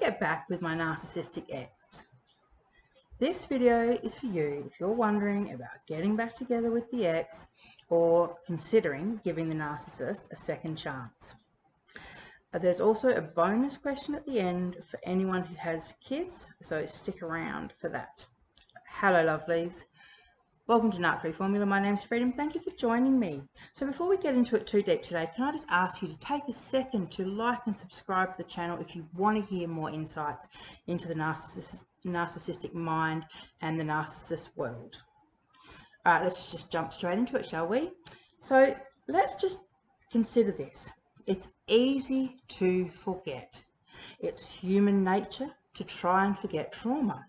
get back with my narcissistic ex. This video is for you if you're wondering about getting back together with the ex or considering giving the narcissist a second chance. There's also a bonus question at the end for anyone who has kids, so stick around for that. Hello lovelies. Welcome to Narc Free Formula. My name's Freedom. Thank you for joining me. So before we get into it too deep today, can I just ask you to take a second to like and subscribe to the channel if you want to hear more insights into the narcissistic mind and the narcissist world. All right, let's just jump straight into it, shall we? So let's just consider this. It's easy to forget. It's human nature to try and forget trauma.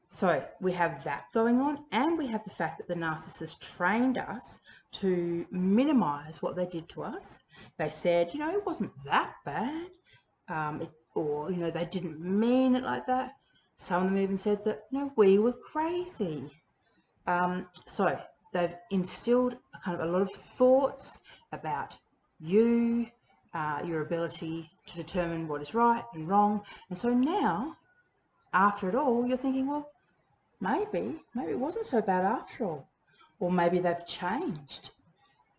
So we have that going on, and we have the fact that the narcissist trained us to minimize what they did to us. They said, you know, it wasn't that bad, or, you know, they didn't mean it like that. Some of them even said that, no, we were crazy. So they've instilled kind of a lot of thoughts about you, your ability to determine what is right and wrong. And so now, after it all, you're thinking, well, maybe it wasn't so bad after all, or maybe they've changed,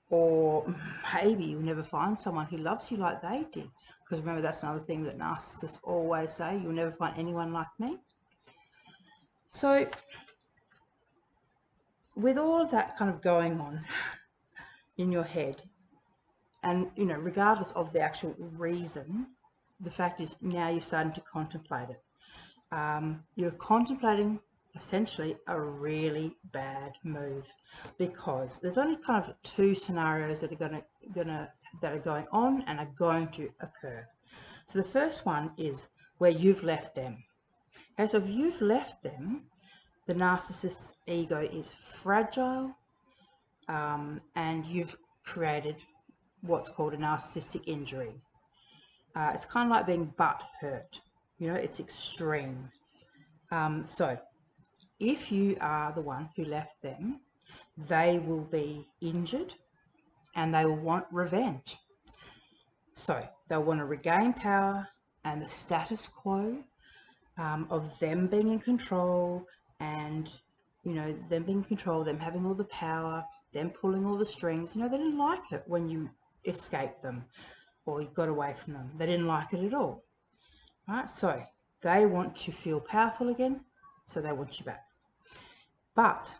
or maybe you'll never find someone who loves you like they did, because remember, that's another thing that narcissists always say, you'll never find anyone like me. So with all of that kind of going on in your head, and you know, regardless of the actual reason, the fact is now you're starting to contemplate it. You're contemplating essentially a really bad move, because there's only kind of two scenarios that are going on and are going to occur. So the first one is where you've left them. Okay, so if you've left them, the narcissist's ego is fragile, and you've created what's called a narcissistic injury. It's kind of like being butt hurt, you know, it's extreme. So if you are the one who left them, they will be injured and they will want revenge. So they'll want to regain power and the status quo of them being in control, and, you know, them being in control, them having all the power, them pulling all the strings. You know, they didn't like it when you escaped them or you got away from them. They didn't like it at all. Right? So they want to feel powerful again, so they want you back. But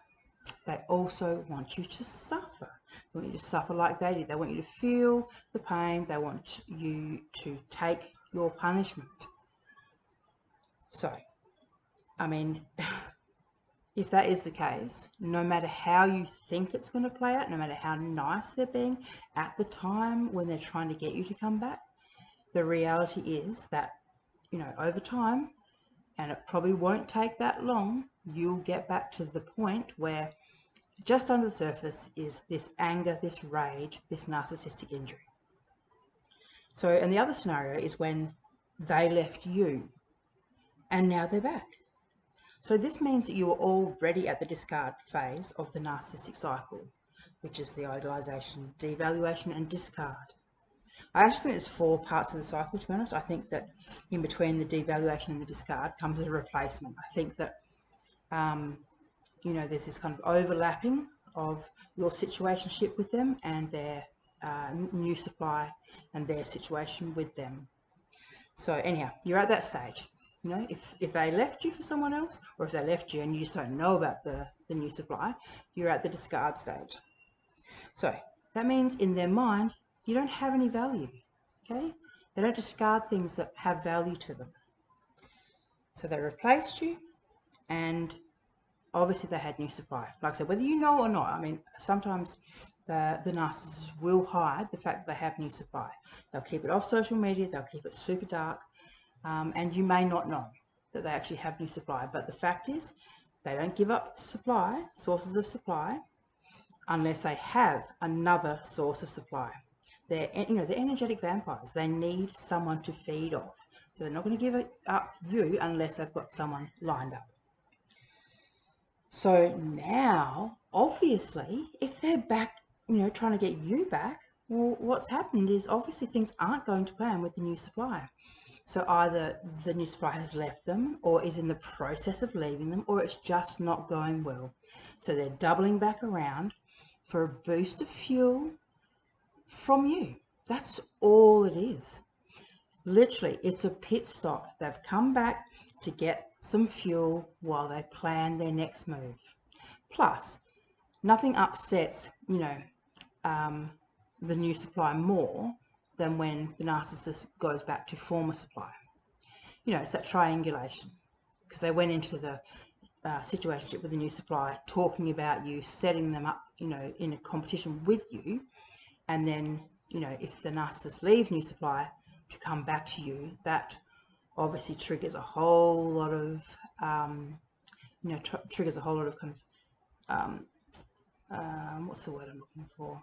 they also want you to suffer. They want you to suffer like they did. They want you to feel the pain. They want you to take your punishment. So, I mean, if that is the case, no matter how you think it's going to play out, no matter how nice they're being at the time when they're trying to get you to come back, the reality is that, you know, over time, and it probably won't take that long, you'll get back to the point where just under the surface is this anger, this rage, this narcissistic injury. So, and the other scenario is when they left you and now they're back. So this means that you are already at the discard phase of the narcissistic cycle, which is the idolization, devaluation, and discard. I actually think there's 4 parts of the cycle, to be honest. I think that in between the devaluation and the discard comes a replacement. I think that, you know, there's this kind of overlapping of your situationship with them and their new supply and their situation with them. So anyhow, you're at that stage. You know, if they left you for someone else, or if they left you and you just don't know about the new supply, you're at the discard stage. So that means in their mind, you don't have any value, okay? They don't discard things that have value to them. So they replaced you, and obviously they had new supply. Like I said, whether you know or not, I mean, sometimes the narcissists will hide the fact that they have new supply. They'll keep it off social media, they'll keep it super dark, and you may not know that they actually have new supply. But the fact is, they don't give up supply, sources of supply, unless they have another source of supply. They're, you know, they're energetic vampires. They need someone to feed off. So they're not going to give it up you unless they've got someone lined up. So now, obviously, if they're back, you know, trying to get you back, well, what's happened is obviously things aren't going to plan with the new supply. So either the new supply has left them or is in the process of leaving them, or it's just not going well. So they're doubling back around for a boost of fuel from you. That's all it is. Literally, it's a pit stop. They've come back to get some fuel while they plan their next move. Plus, nothing upsets, the new supply more than when the narcissist goes back to former supply. It's that triangulation, because they went into the situationship with the new supply, talking about you, setting them up, in a competition with you, and then, if the narcissist leaves new supply to come back to you, that obviously triggers a whole lot of, triggers a whole lot of kind of, what's the word I'm looking for?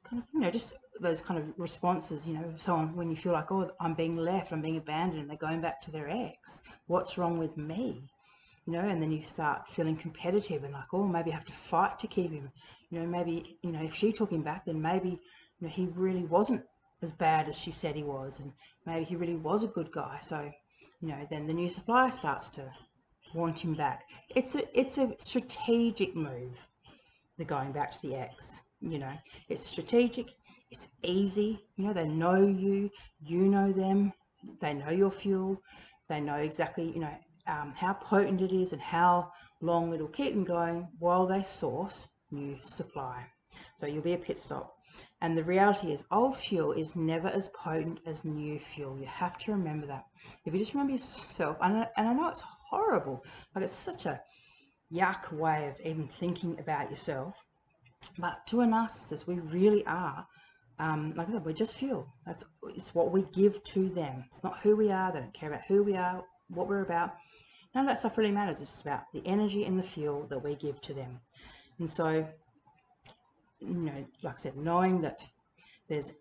Kind of, just those kind of responses, of someone when you feel like, oh, I'm being left, I'm being abandoned, and they're going back to their ex. What's wrong with me? And then you start feeling competitive and like, oh, maybe I have to fight to keep him. Maybe, if she took him back, then maybe, he really wasn't as bad as she said he was, and maybe he really was a good guy. So, then the new supplier starts to want him back. It's a strategic move, the going back to the ex. It's strategic, it's easy. They know you, you know them, they know your fuel, they know exactly, how potent it is and how long it'll keep them going while they source new supply. So you'll be a pit stop. And the reality is, old fuel is never as potent as new fuel. You have to remember that. If you just remember yourself, and I know it's horrible, like it's such a yuck way of even thinking about yourself, but to a narcissist, we really are, like I said, we're just fuel. It's what we give to them. It's not who we are. They don't care about who we are, what we're about. None of that stuff really matters. It's just about the energy and the fuel that we give to them. And so, like I said, knowing that there's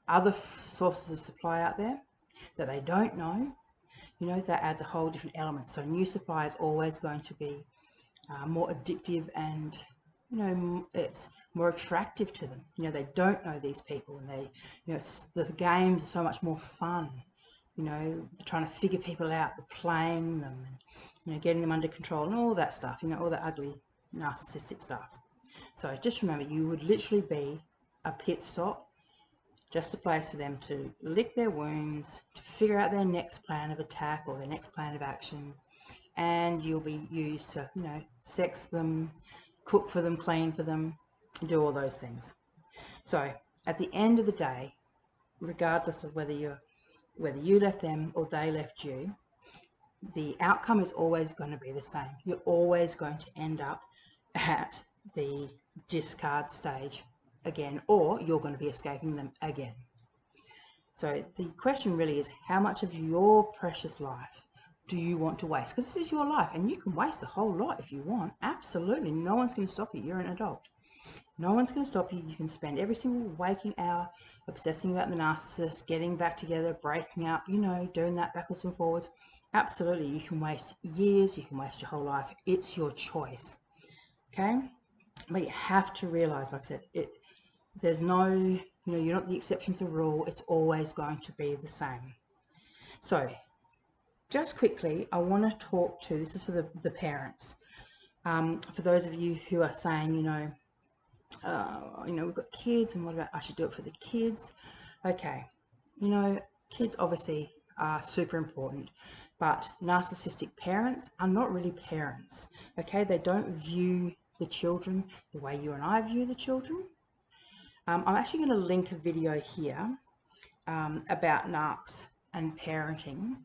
other sources of supply out there that they don't know, that adds a whole different element. So new supply is always going to be more addictive, and it's more attractive to them. They don't know these people, and they, the games are so much more fun. Trying to figure people out, the playing them, and getting them under control, and all that stuff. All that ugly narcissistic stuff. So just remember, you would literally be a pit stop, just a place for them to lick their wounds, to figure out their next plan of attack or their next plan of action, and you'll be used to, sex them, cook for them, clean for them, do all those things. So at the end of the day, regardless of whether you left them or they left you, the outcome is always going to be the same. You're always going to end up at the discard stage again, or you're going to be escaping them again. So the question really is, how much of your precious life do you want to waste? Because this is your life, and you can waste a whole lot if you want. Absolutely. No one's going to stop you. You're an adult. No one's going to stop you. You can spend every single waking hour obsessing about the narcissist, getting back together, breaking up, doing that backwards and forwards. Absolutely. You can waste years. You can waste your whole life. It's your choice. Okay? But you have to realize, like I said, there's no, you're not the exception to the rule. It's always going to be the same. So just quickly, I want to talk to, this is for the parents. For those of you who are saying, we've got kids, and what about I should do it for the kids? Okay, kids obviously are super important, but narcissistic parents are not really parents. Okay, they don't view the children the way you and I view the children. I'm actually going to link a video here about narcs and parenting.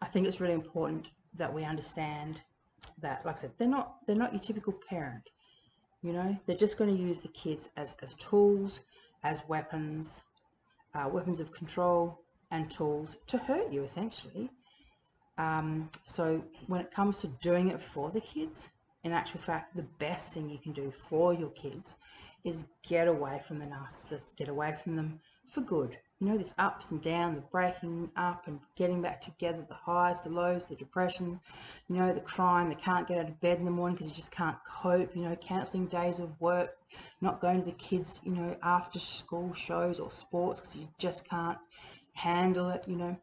I think it's really important that we understand that, like I said, they're not your typical parent. They're just going to use the kids as tools, as weapons, weapons of control, and tools to hurt you, essentially. So when it comes to doing it for the kids, in actual fact, the best thing you can do for your kids is get away from the narcissist, get away from them for good. This ups and downs, the breaking up and getting back together, the highs, the lows, the depression, the crying, they can't get out of bed in the morning because you just can't cope, cancelling days of work, not going to the kids, after school shows or sports because you just can't handle it, you know,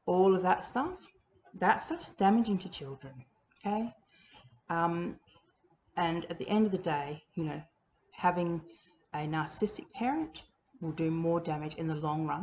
all of that stuff. That stuff's damaging to children, okay? And at the end of the day, you know, having a narcissistic parent will do more damage in the long run